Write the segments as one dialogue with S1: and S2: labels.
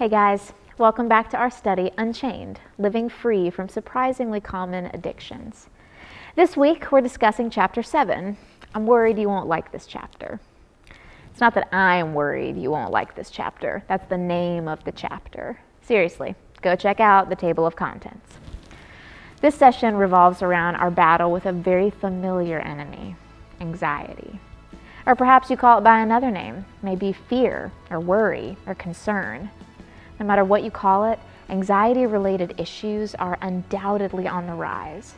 S1: Hey guys, welcome back to our study, Unchained, Living Free from Surprisingly Common Addictions. This week, we're discussing Chapter 7. I'm worried you won't like this chapter. It's not that I'm worried you won't like this chapter. That's the name of the chapter. Seriously, go check out the table of contents. This session revolves around our battle with a very familiar enemy, anxiety. Or perhaps you call it by another name, maybe fear or worry or concern. No matter what you call it, anxiety-related issues are undoubtedly on the rise.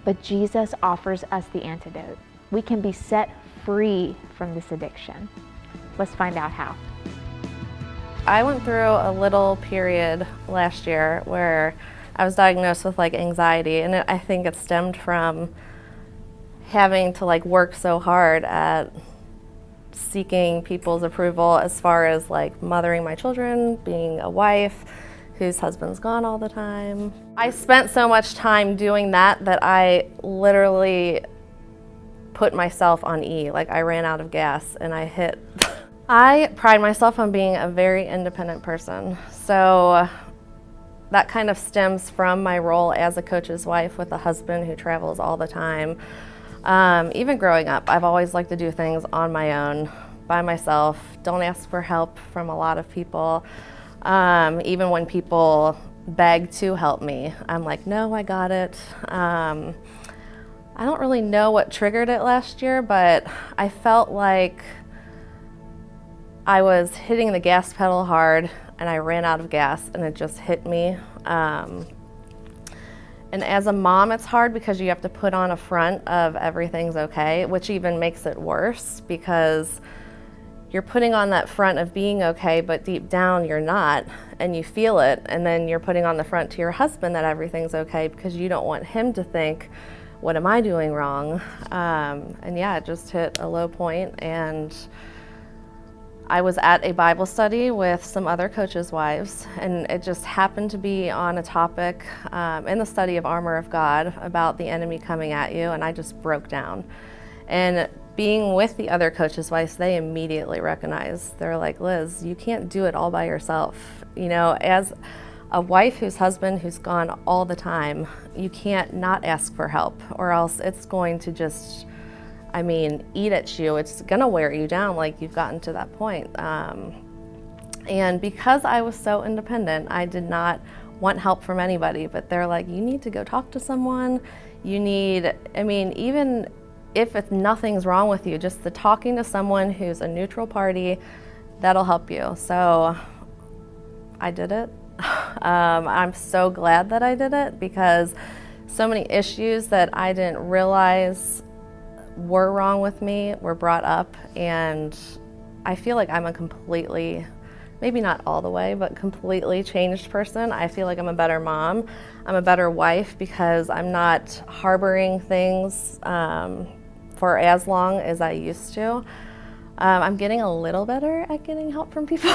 S1: But Jesus offers us the antidote. We can be set free from this addiction. Let's find out how.
S2: I went through a little period last year where I was diagnosed with anxiety, and I think it stemmed from having to work so hard at seeking people's approval as far as mothering my children, being a wife whose husband's gone all the time. I spent so much time doing that I literally put myself on E. I ran out of gas and I hit. I pride myself on being a very independent person. So that kind of stems from my role as a coach's wife with a husband who travels all the time. Even growing up, I've always liked to do things on my own, by myself. Don't ask for help from a lot of people. Even when people beg to help me, I'm like, no, I got it. I don't really know what triggered it last year, but I felt like I was hitting the gas pedal hard and I ran out of gas and it just hit me. And as a mom, it's hard because you have to put on a front of everything's okay, which even makes it worse because you're putting on that front of being okay, but deep down you're not, and you feel it, and then you're putting on the front to your husband that everything's okay because you don't want him to think, what am I doing wrong? And yeah, it just hit a low point, and I was at a Bible study with some other coaches' wives, and it just happened to be on a topic in the study of Armor of God about the enemy coming at you, and I just broke down. And being with the other coaches' wives, they immediately recognized, they're like, Liz, you can't do it all by yourself. You know, as a wife whose husband who's gone all the time, you can't not ask for help, or else it's going to just eat at you. It's gonna wear you down you've gotten to that point. And because I was so independent, I did not want help from anybody, but they're like, you need to go talk to someone. You need, even if nothing's wrong with you, just the talking to someone who's a neutral party, that'll help you. So I did it. I'm so glad that I did it because so many issues that I didn't realize were wrong with me were brought up, and I feel like I'm a completely, maybe not all the way, but completely changed person. I feel like I'm a better mom. I'm a better wife because I'm not harboring things for as long as I used to. I'm getting a little better at getting help from people.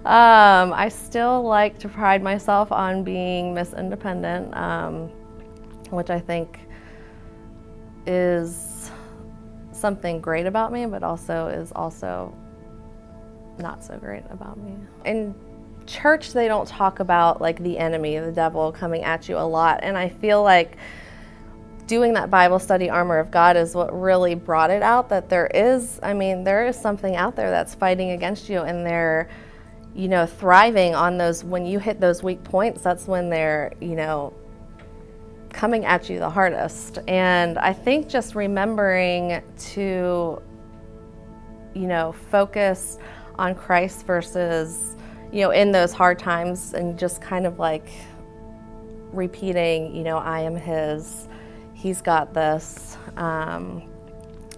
S2: I still like to pride myself on being Miss Independent, which I think is something great about me, but is also not so great about me. In church, they don't talk about the enemy, the devil coming at you a lot, and I feel like doing that Bible study, Armor of God, is what really brought it out, that there is something out there that's fighting against you, and they're, thriving on those. When you hit those weak points, that's when they're, coming at you the hardest. And I think just remembering to, focus on Christ versus, in those hard times, and just kind of repeating, I am His, He's got this.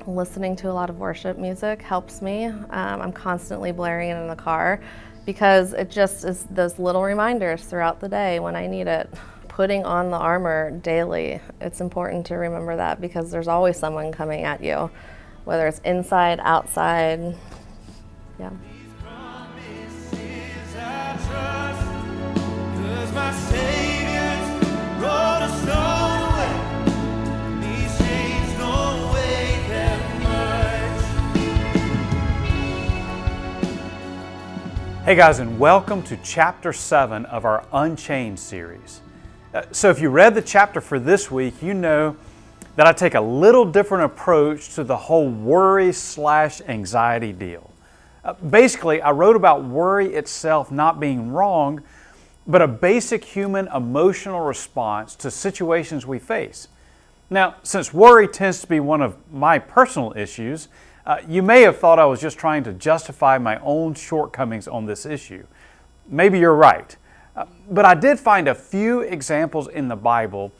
S2: Listening to a lot of worship music helps me. I'm constantly blaring it in the car because it just is those little reminders throughout the day when I need it. Putting on the armor daily, it's important to remember that because there's always someone coming at you, whether it's inside, outside. Yeah.
S3: Hey guys, and welcome to Chapter 7 of our Unchained series. So if you read the chapter for this week, you know that I take a little different approach to the whole worry/anxiety deal. Basically, I wrote about worry itself not being wrong, but a basic human emotional response to situations we face. Now, since worry tends to be one of my personal issues, you may have thought I was just trying to justify my own shortcomings on this issue. Maybe you're right. But I did find a few examples in the Bible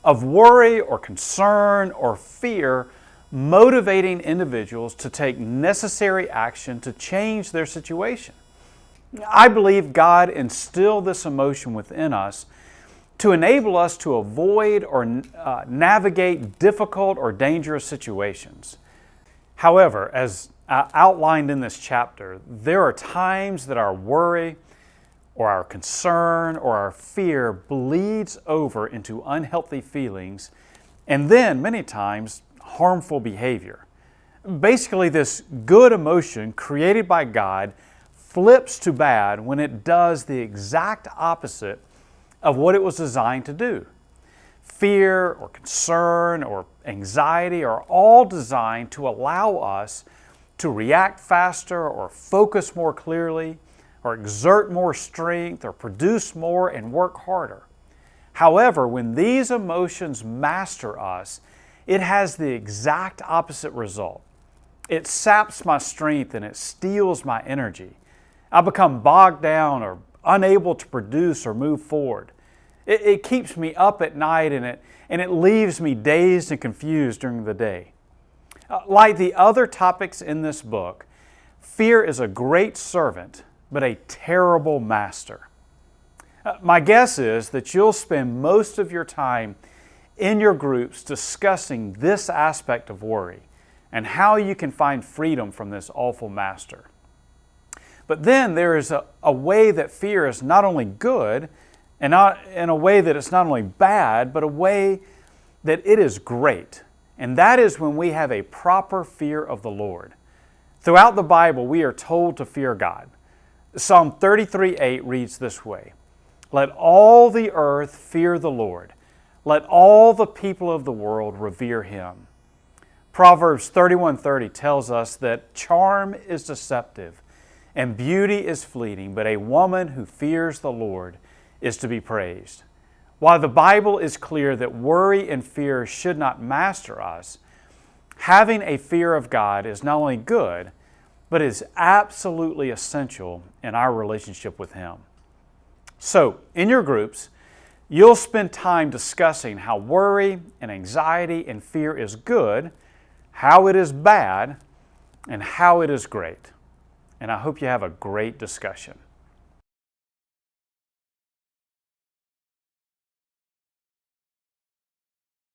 S3: of worry or concern or fear motivating individuals to take necessary action to change their situation. I believe God instilled this emotion within us to enable us to avoid or navigate difficult or dangerous situations. However, as outlined in this chapter, there are times that our worry or our concern or our fear bleeds over into unhealthy feelings and then, many times, harmful behavior. Basically, this good emotion created by God flips to bad when it does the exact opposite of what it was designed to do. Fear or concern or anxiety are all designed to allow us to react faster or focus more clearly or exert more strength or produce more and work harder. However, when these emotions master us, it has the exact opposite result. It saps my strength and it steals my energy. I become bogged down or unable to produce or move forward. It keeps me up at night and it leaves me dazed and confused during the day. Like the other topics in this book, fear is a great servant, but a terrible master. My guess is that you'll spend most of your time in your groups discussing this aspect of worry and how you can find freedom from this awful master. But then there is a way that fear is not only good, and not in a way that it's not only bad, but a way that it is great. And that is when we have a proper fear of the Lord. Throughout the Bible, we are told to fear God. Psalm 33:8 reads this way, "Let all the earth fear the Lord. Let all the people of the world revere Him." Proverbs 31:30 tells us that charm is deceptive and beauty is fleeting, but a woman who fears the Lord is to be praised. While the Bible is clear that worry and fear should not master us, having a fear of God is not only good, but is absolutely essential in our relationship with Him. So, in your groups, you'll spend time discussing how worry and anxiety and fear is good, how it is bad, and how it is great. And I hope you have a great discussion.